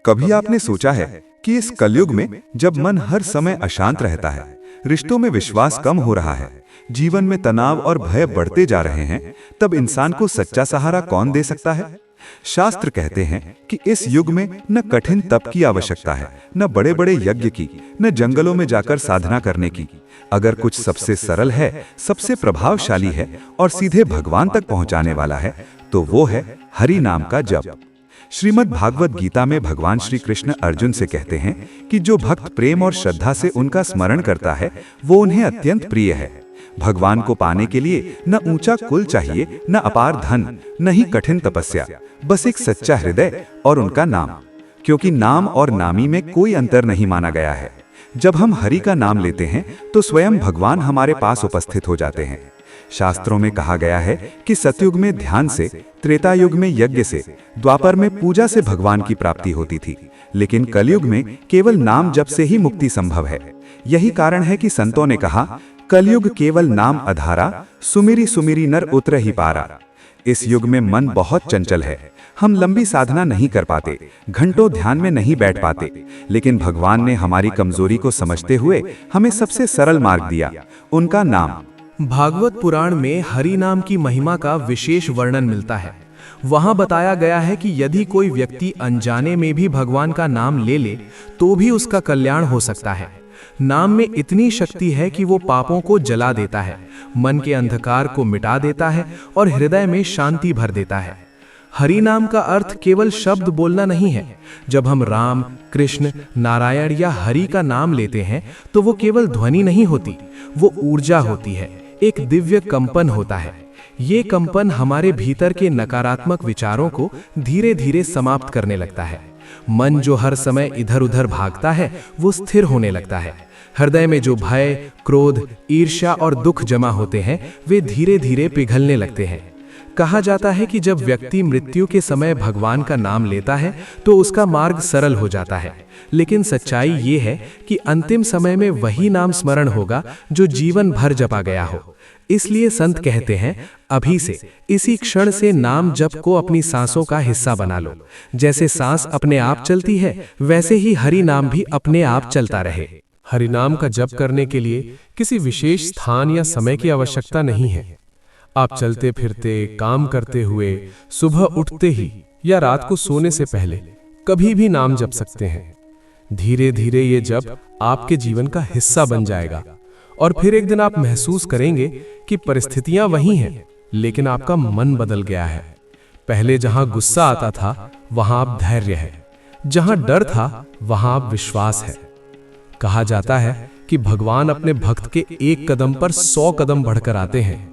कभी आपने सोचा है कि इस कलयुग में जब मन हर समय अशांत रहता है, रिश्तों में विश्वास कम हो रहा है, जीवन में तनाव और भय बढ़ते जा रहे हैं, तब इंसान को सच्चा सहारा कौन दे सकता है? शास्त्र कहते हैं कि इस युग में न कठिन तप की आवश्यकता है, न बड़े बड़े यज्ञ की, न जंगलों में जाकर साधना करने की। अगर कुछ सबसे सरल है, सबसे प्रभावशाली है और सीधे भगवान तक पहुंचाने वाला है, तो वो है हरि नाम का जप। श्रीमद् भागवत गीता में भगवान श्री कृष्ण अर्जुन से कहते हैं कि जो भक्त प्रेम और श्रद्धा से उनका स्मरण करता है, वो उन्हें अत्यंत प्रिय है। भगवान को पाने के लिए न ऊंचा कुल चाहिए, न अपार धन, न ही कठिन तपस्या, बस एक सच्चा हृदय और उनका नाम। क्योंकि नाम और नामी में कोई अंतर नहीं माना गया है। जब हम हरि का नाम लेते हैं तो स्वयं भगवान हमारे पास उपस्थित हो जाते हैं। शास्त्रों में कहा गया है कि सतयुग में ध्यान से, त्रेता युग में यज्ञ से, द्वापर में पूजा से भगवान की प्राप्ति होती थी, लेकिन कलयुग में केवल नाम जप से ही मुक्ति संभव है। यही कारण है कि संतों ने कहा, कलयुग केवल नाम आधारा, सुमिरी सुमिरी नर उतर ही पारा। इस युग में मन बहुत चंचल है। हम लंबी साधना नहीं कर पाते, घंटों ध्यान में नहीं बैठ पाते, लेकिन भगवान ने हमारी कमजोरी को समझते हुए हमें सबसे सरल मार्ग दिया, उनका नाम। भागवत पुराण में हरि नाम की महिमा का विशेष वर्णन मिलता है। वहां बताया गया है कि यदि कोई व्यक्ति अनजाने में भी भगवान का नाम ले ले तो भी उसका कल्याण हो सकता है। नाम में इतनी शक्ति है कि वो पापों को जला देता है, मन के अंधकार को मिटा देता है और हृदय में शांति भर देता है। हरि नाम का अर्थ केवल शब्द बोलना नहीं है। जब हम राम, कृष्ण, नारायण या हरि का नाम लेते हैं तो वो केवल ध्वनि नहीं होती, वो ऊर्जा होती है, एक दिव्य कंपन होता है। ये कंपन हमारे भीतर के नकारात्मक विचारों को धीरे धीरे समाप्त करने लगता है। मन जो हर समय इधर उधर भागता है, वो स्थिर होने लगता है। हृदय में जो भय, क्रोध, ईर्ष्या और दुख जमा होते हैं, वे धीरे धीरे पिघलने लगते हैं। कहा जाता है कि जब व्यक्ति मृत्यु के समय भगवान का नाम लेता है तो उसका मार्ग सरल हो जाता है, लेकिन सच्चाई ये है कि अंतिम समय में वही नाम स्मरण होगा जो जीवन भर जपा गया हो। इसलिए संत कहते हैं, अभी से, इसी क्षण से नाम जप को अपनी सांसों का हिस्सा बना लो। जैसे सांस अपने आप चलती है, वैसे ही हरि नाम भी अपने आप चलता रहे। हरि नाम का जप करने के लिए किसी विशेष स्थान या समय की आवश्यकता नहीं है। आप चलते फिरते, काम करते हुए, सुबह उठते ही या रात को सोने से पहले कभी भी नाम जप सकते हैं। धीरे धीरे ये जप आपके जीवन का हिस्सा बन जाएगा और फिर एक दिन आप महसूस करेंगे कि परिस्थितियां वही हैं, लेकिन आपका मन बदल गया है। पहले जहां गुस्सा आता था, वहां अब धैर्य है। जहां डर था, वहां अब विश्वास है। कहा जाता है कि भगवान अपने भक्त के एक कदम पर 100 कदम बढ़कर आते हैं।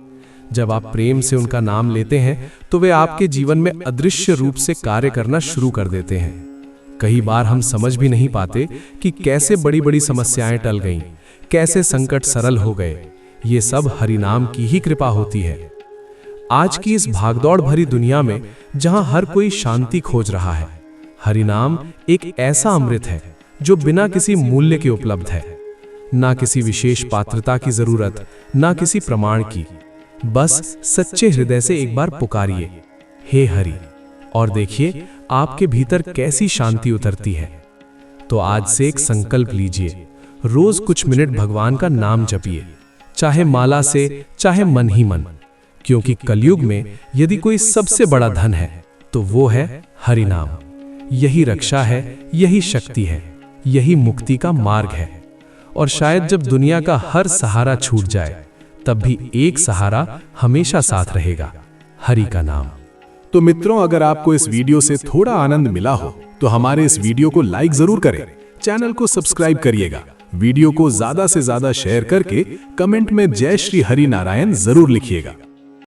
जब आप प्रेम से उनका नाम लेते हैं तो वे आपके जीवन में अदृश्य रूप से कार्य करना शुरू कर देते हैं। कई बार हम समझ भी नहीं पाते कि कैसे बड़ी बड़ी समस्याएं टल गईं, कैसे संकट सरल हो गए। ये सब हरि नाम की ही कृपा होती है। आज की इस भागदौड़ भरी दुनिया में जहां हर कोई शांति खोज रहा है, हरि नाम एक ऐसा अमृत है जो बिना किसी मूल्य के उपलब्ध है। ना किसी विशेष पात्रता की जरूरत, ना किसी प्रमाण की। बस सच्चे हृदय से एक बार पुकारिए, हे हरि, और देखिए आपके भीतर कैसी शांति उतरती है। तो आज से एक संकल्प लीजिए, रोज कुछ मिनट भगवान का नाम जपिए, चाहे माला से, चाहे मन ही मन। क्योंकि कलयुग में यदि कोई सबसे बड़ा धन है तो वो है हरि नाम। यही रक्षा है, यही शक्ति है, यही मुक्ति का मार्ग है। और शायद जब दुनिया का हर सहारा छूट जाए, तब भी एक सहारा हमेशा साथ रहेगा, हरि का नाम। तो मित्रों, अगर आपको इस वीडियो से थोड़ा आनंद मिला हो तो हमारे इस वीडियो को लाइक जरूर करें, चैनल को सब्सक्राइब करिएगा, वीडियो को ज्यादा से ज्यादा शेयर करके कमेंट में जय श्री हरि नारायण जरूर लिखिएगा।